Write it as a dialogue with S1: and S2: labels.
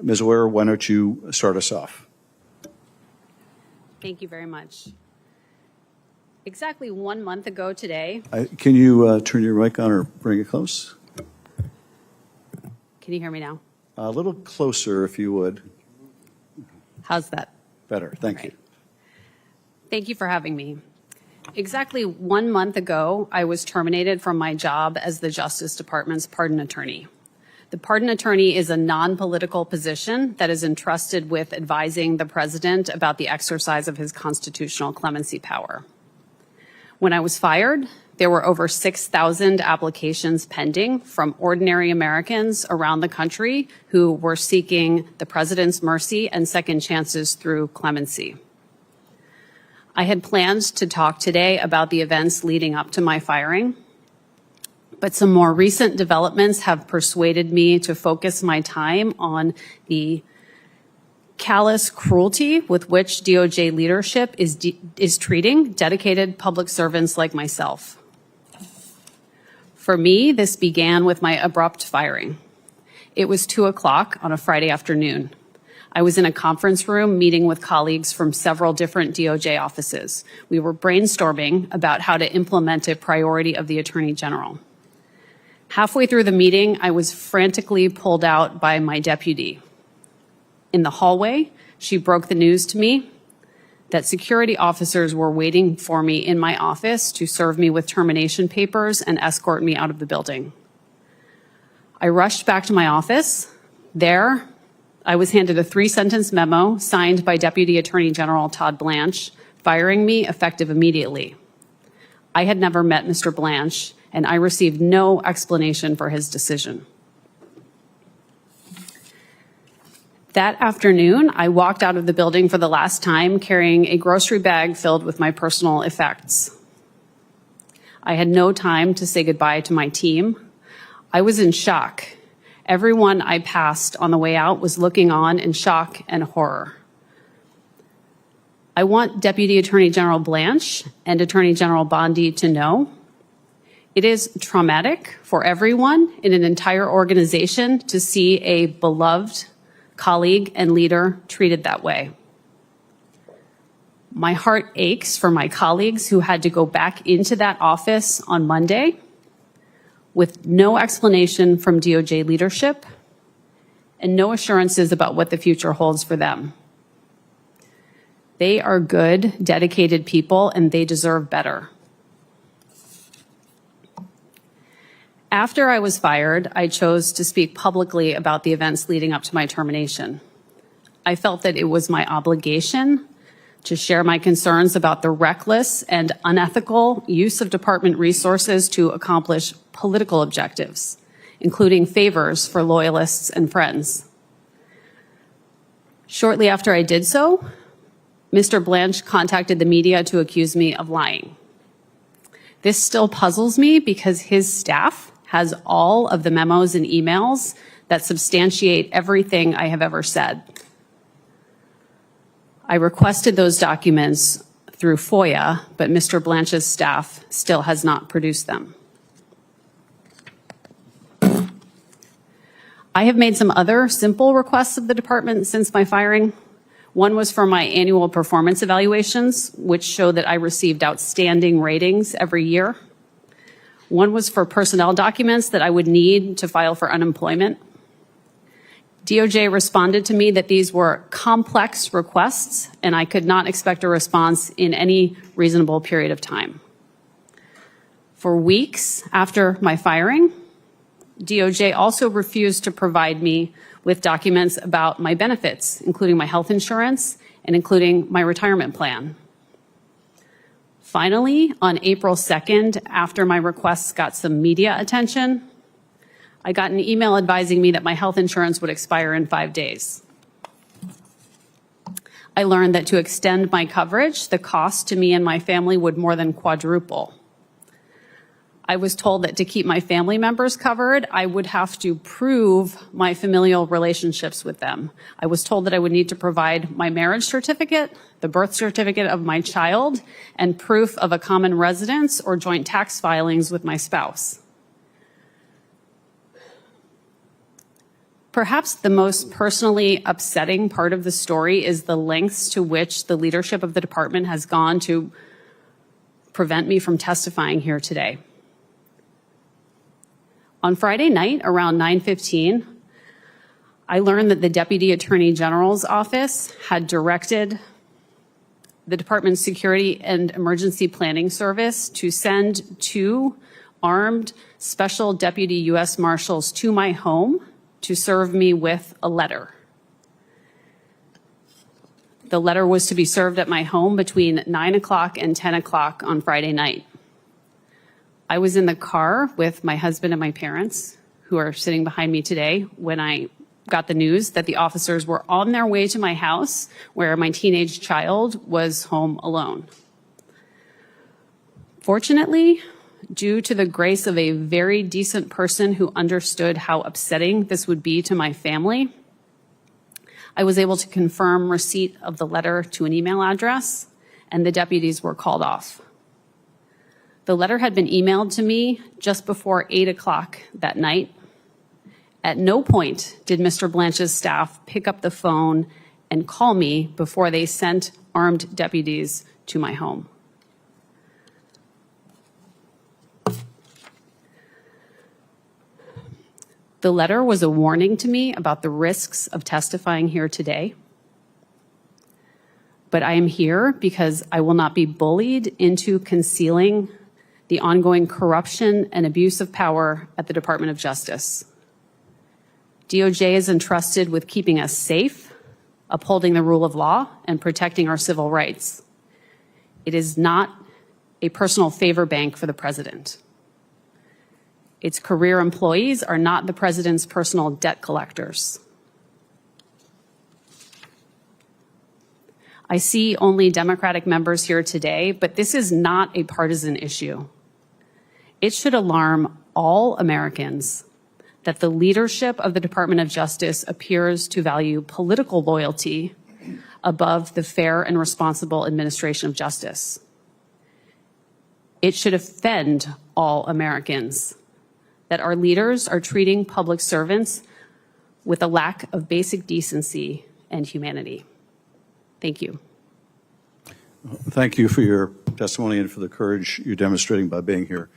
S1: Ms. Oyer, why don't you start us off?
S2: Thank you very much. Exactly 1 month ago today.
S1: Can you turn your mic on or bring it close?
S2: Can you hear me now?
S1: A little closer, if you would.
S2: How's that?
S1: Better. Thank you.
S2: Thank you for having me. Exactly 1 month ago, I was terminated from my job as the Justice Department's pardon attorney. The pardon attorney is a non-political position that is entrusted with advising the president about the exercise of his constitutional clemency power. When I was fired, there were over 6,000 applications pending from ordinary Americans around the country who were seeking the president's mercy and second chances through clemency. I had planned to talk today about the events leading up to my firing, but some more recent developments have persuaded me to focus my time on the callous cruelty with which DOJ leadership is treating dedicated public servants like myself. For me, this began with my abrupt firing. It was 2 o'clock on a Friday afternoon. I was in a conference room meeting with colleagues from several different DOJ offices. We were brainstorming about how to implement a priority of the Attorney General. Halfway through the meeting, I was frantically pulled out by my deputy. In the hallway, she broke the news to me that security officers were waiting for me in my office to serve me with termination papers and escort me out of the building. I rushed back to my office. There, I was handed a 3-sentence memo signed by Deputy Attorney General Todd Blanche, firing me effective immediately. I had never met Mr. Blanche, and I received no explanation for his decision. That afternoon, I walked out of the building for the last time carrying a grocery bag filled with my personal effects. I had no time to say goodbye to my team. I was in shock. Everyone I passed on the way out was looking on in shock and horror. I want Deputy Attorney General Blanche and Attorney General Bondi to know it is traumatic for everyone in an entire organization to see a beloved colleague and leader treated that way. My heart aches for my colleagues who had to go back into that office on Monday with no explanation from DOJ leadership and no assurances about what the future holds for them. They are good, dedicated people, and they deserve better. After I was fired, I chose to speak publicly about the events leading up to my termination. I felt that it was my obligation to share my concerns about the reckless and unethical use of department resources to accomplish political objectives, including favors for loyalists and friends. Shortly after I did so, Mr. Blanche contacted the media to accuse me of lying. This still puzzles me because his staff has all of the memos and emails that substantiate everything I have ever said. I requested those documents through FOIA, but Mr. Blanche's staff still has not produced them. I have made some other simple requests of the department since my firing. One was for my annual performance evaluations, which show that I received outstanding ratings every year. One was for personnel documents that I would need to file for unemployment. DOJ responded to me that these were complex requests and I could not expect a response in any reasonable period of time. For weeks after my firing, DOJ also refused to provide me with documents about my benefits, including my health insurance and including my retirement plan. Finally, on April 2nd, after my requests got some media attention, I got an email advising me that my health insurance would expire in 5 days. I learned that to extend my coverage, the cost to me and my family would more than quadruple. I was told that to keep my family members covered, I would have to prove my familial relationships with them. I was told that I would need to provide my marriage certificate, the birth certificate of my child, and proof of a common residence or joint tax filings with my spouse. Perhaps the most personally upsetting part of the story is the lengths to which the leadership of the department has gone to prevent me from testifying here today. On Friday night, around 9:15, I learned that the Deputy Attorney General's office had directed the Department's Security and Emergency Planning Service to send 2 armed Special Deputy U.S. Marshals to my home to serve me with a letter. The letter was to be served at my home between 9 o'clock and 10 o'clock on Friday night. I was in the car with my husband and my parents, who are sitting behind me today, when I got the news that the officers were on their way to my house where my teenage child was home alone. Fortunately, due to the grace of a very decent person who understood how upsetting this would be to my family, I was able to confirm receipt of the letter to an email address, and the deputies were called off. The letter had been emailed to me just before 8 o'clock that night. At no point did Mr. Blanche's staff pick up the phone and call me before they sent armed deputies to my home. The letter was a warning to me about the risks of testifying here today. But I am here because I will not be bullied into concealing the ongoing corruption and abuse of power at the Department of Justice. DOJ is entrusted with keeping us safe, upholding the rule of law, and protecting our civil rights. It is not a personal favor bank for the president. Its career employees are not the president's personal debt collectors. I see only Democratic members here today, but this is not a partisan issue. It should alarm all Americans that the leadership of the Department of Justice appears to value political loyalty above the fair and responsible administration of justice. It should offend all Americans that our leaders are treating public servants with a lack of basic decency and humanity. Thank you.
S1: Thank you for your testimony and for the courage you're demonstrating by being here.